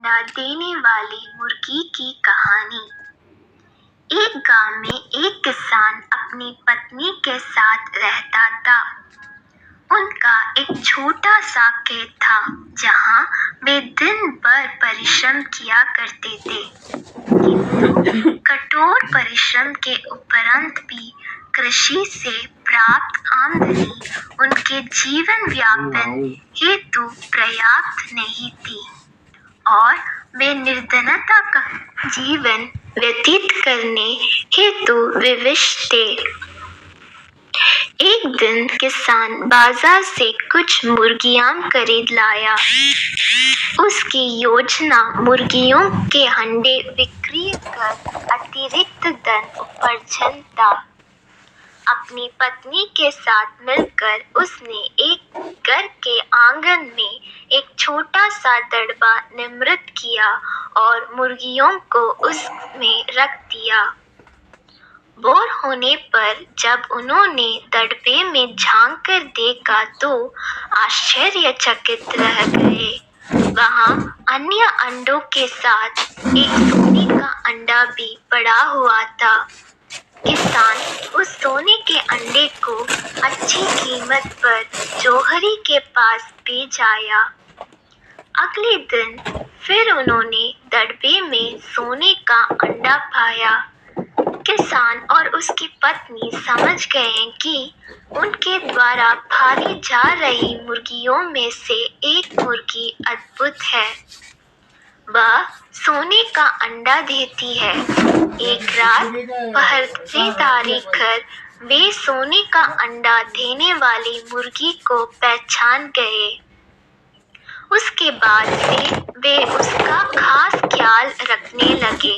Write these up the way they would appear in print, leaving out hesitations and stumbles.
अंडा देने वाली मुर्गी की कहानी। एक गांव में एक किसान अपनी पत्नी के साथ रहता था। उनका एक छोटा सा खेत था जहां वे दिन भर परिश्रम किया करते थे, किंतु कठोर परिश्रम के उपरांत भी कृषि से प्राप्त आमदनी उनके जीवन यापन हेतु पर्याप्त नहीं थी और वे निर्धनता का जीवन व्यतीत करने हेतु विवश थे। एक दिन किसान बाजार से कुछ मुर्गियां खरीद लाया। उसकी योजना मुर्गियों के अंडे बिक्री कर अतिरिक्त धन उपार्जन था। अपनी पत्नी के साथ मिलकर उसने एक घर के आंगन में एक छोटा सा दड़बा निर्मित किया और मुर्गियों को उसमें रख दिया। भोर होने पर जब उन्होंने दड़बे में झांक कर देखा तो आश्चर्यचकित रह गए। वहां अन्य अंडों के साथ एक सोने का अंडा भी पड़ा हुआ था। किसान उस सोने के अंडे को अच्छी कीमत पर जौहरी के पास बेच आया। अगले दिन फिर उन्होंने दड़बे में सोने का अंडा पाया। किसान और उसकी पत्नी समझ गए कि उनके द्वारा पाली जा रही मुर्गियों में से एक मुर्गी अद्भुत है। वह सोने का अंडा देती है। एक रात पहरेदारी कर वे सोने का अंडा देने वाली मुर्गी को पहचान गए। उसके बाद से वे उसका खास ख्याल रखने लगे।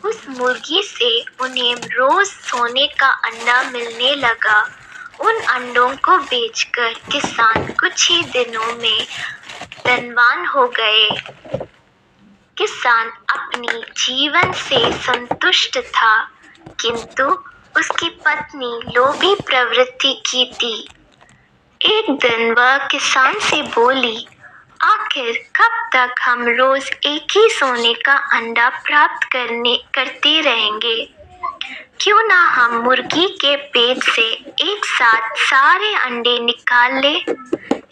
उस मुर्गी से उन्हें रोज सोने का अंडा मिलने लगा। उन अंडों को बेचकर किसान कुछ ही दिनों में धनवान हो गए। किसान अपनी जीवन से संतुष्ट था, किंतु उसकी पत्नी लोभी प्रवृत्ति की थी। एक दिन वह किसान से बोली, आखिर कब तक हम रोज एक ही सोने का अंडा प्राप्त करते रहेंगे? क्यों ना हम मुर्गी के पेट से एक साथ सारे अंडे निकाल लें?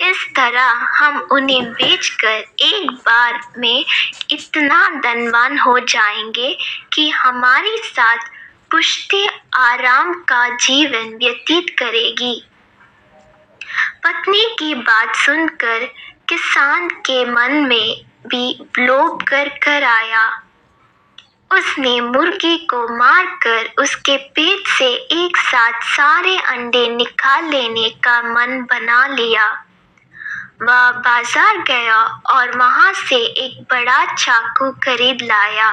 इस तरह हम उन्हें बेचकर एक बार में इतना धनवान हो जाएंगे कि हमारे साथ पुश्ते आराम का जीवन व्यतीत करेगी। पत्नी की बात सुनकर किसान के मन में भी लोभ कर आया। उसने मुर्गी को मारकर उसके पेट से एक साथ सारे अंडे निकाल लेने का मन बना लिया। वह बाजार गया और वहां से एक बड़ा चाकू खरीद लाया।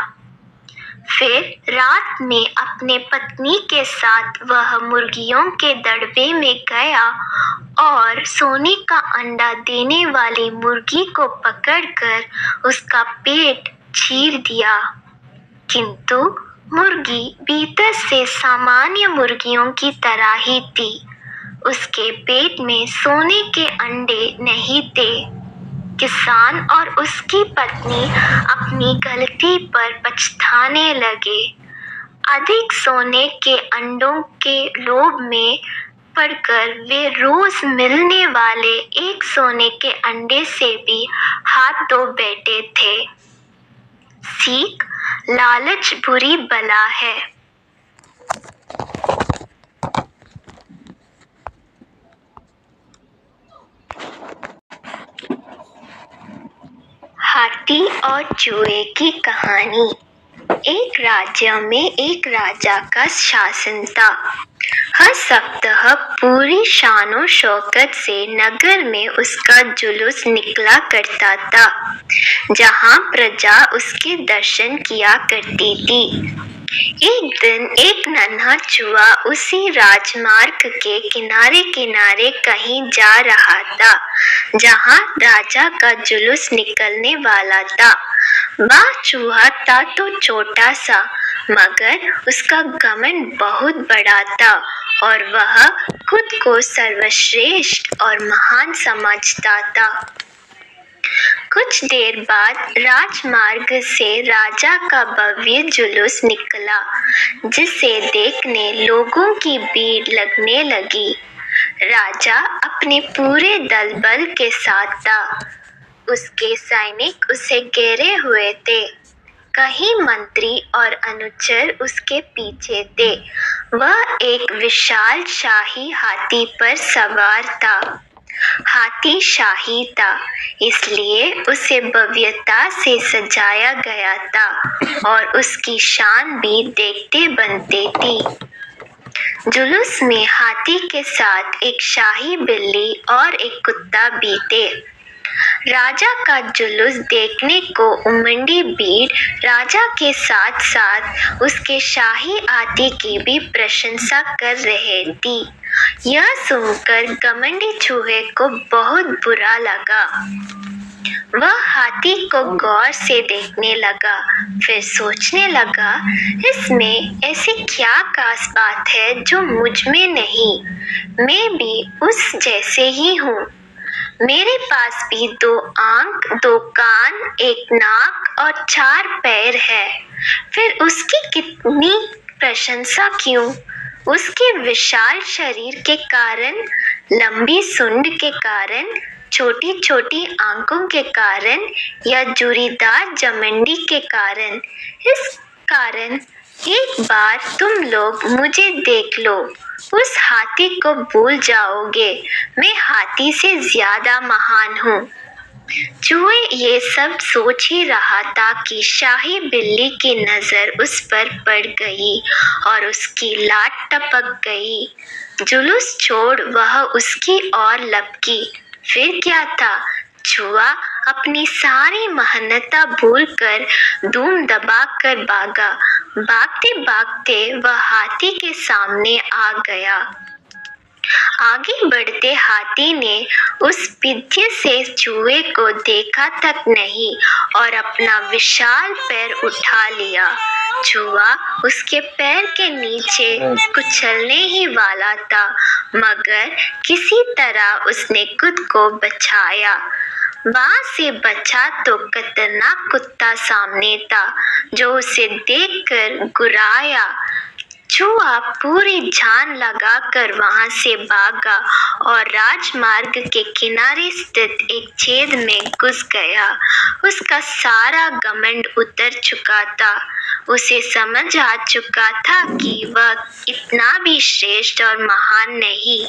फिर रात में अपने पत्नी के साथ वह मुर्गियों के दड़बे में गया और सोने का अंडा देने वाली मुर्गी को पकड़कर उसका पेट चीर दिया, किंतु मुर्गी भीतर से सामान्य मुर्गियों की तरह ही थी। उसके पेट में सोने के अंडे नहीं थे। किसान और उसकी पत्नी अपनी गलती पर पछताने लगे। अधिक सोने के अंडों के लोभ में पड़कर वे रोज मिलने वाले एक सोने के अंडे से भी हाथ धो बैठे थे। सीख, लालच बुरी बला है। हाथी और चूहे की कहानी। एक राज्य में एक राजा का शासन था। हर सप्ताह पूरी शानो शौकत से नगर में उसका जुलूस निकला करता था, जहां प्रजा उसके दर्शन किया करती थी। एक दिन एक नन्हा चूहा उसी राजमार्ग के किनारे किनारे कहीं जा रहा था, जहां राजा का जुलूस निकलने वाला था। वह चूहा था तो छोटा सा, मगर उसका घमंड बहुत बड़ा था और वह खुद को सर्वश्रेष्ठ और महान समझता था। कुछ देर बाद राजमार्ग से राजा का भव्य जुलूस निकला, जिसे देखने लोगों की भीड़ लगने लगी। राजा अपने पूरे दल बल के साथ था। उसके सैनिक उसे घेरे हुए थे। कई मंत्री और अनुचर उसके पीछे थे। वह एक विशाल शाही हाथी पर सवार था। हाथी शाही था, इसलिए उसे भव्यता से सजाया गया था और उसकी शान भी देखते बनते थी। जुलूस में हाथी के साथ एक शाही बिल्ली और एक कुत्ता भी थे। राजा का जुलूस देखने को उमड़ी भीड़ राजा के साथ साथ उसके शाही हाथी की भी प्रशंसा कर रही थी। यह सुनकर घमंडी चूहे को बहुत बुरा लगा। वह हाथी को गौर से देखने लगा, फिर सोचने लगा, इसमें ऐसी क्या खास बात है जो मुझ में नहीं? मैं भी उस जैसे ही हूँ। मेरे पास भी 2 आंख, 2 कान, 1 नाक और 4 पैर है। फिर उसकी कितनी प्रशंसा क्यों? उसके विशाल शरीर के कारण, लंबी सूंड के कारण, छोटी छोटी आंखों के कारण या जुरीदार जमंडी के कारण? इस कारण एक बार तुम लोग मुझे देख लो, उस हाथी को भूल जाओगे। मैं हाथी से ज्यादा महान हूँ। चूहे ये सब सोच ही रहा था कि शाही बिल्ली की नजर उस पर पड़ गई और उसकी लात टपक गई। जुलूस छोड़ वह उसकी ओर लपकी। फिर क्या था? चूहा अपनी सारी मेहनत भूलकर धूम दबाकर भागा। भागते भागते वह हाथी के सामने आ गया। आगे बढ़ते हाथी ने उस विद्य से चूहे को देखा तक नहीं और अपना विशाल पैर उठा लिया। चूहा उसके पैर के नीचे कुचलने ही वाला था, मगर किसी तरह उसने खुद को बचाया। वहां से बचा तो खतरनाक कुत्ता सामने था, जो उसे देखकर गुर्राया। चूहा पूरी जान लगाकर वहां से भागा और राजमार्ग के किनारे स्थित एक छेद में घुस गया। उसका सारा घमंड उतर चुका था। उसे समझ आ चुका था कि वह इतना भी श्रेष्ठ और महान नहीं।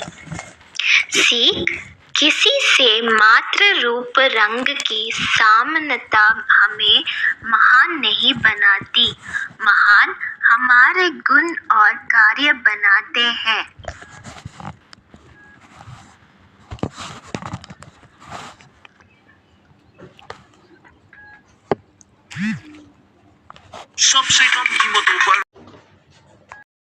सीख: किसी से मात्र रूप रंग की समानता हमें महान नहीं बनाती, महान हमारे गुण और कार्य बनाते हैं। सबसे कम कीमतों पर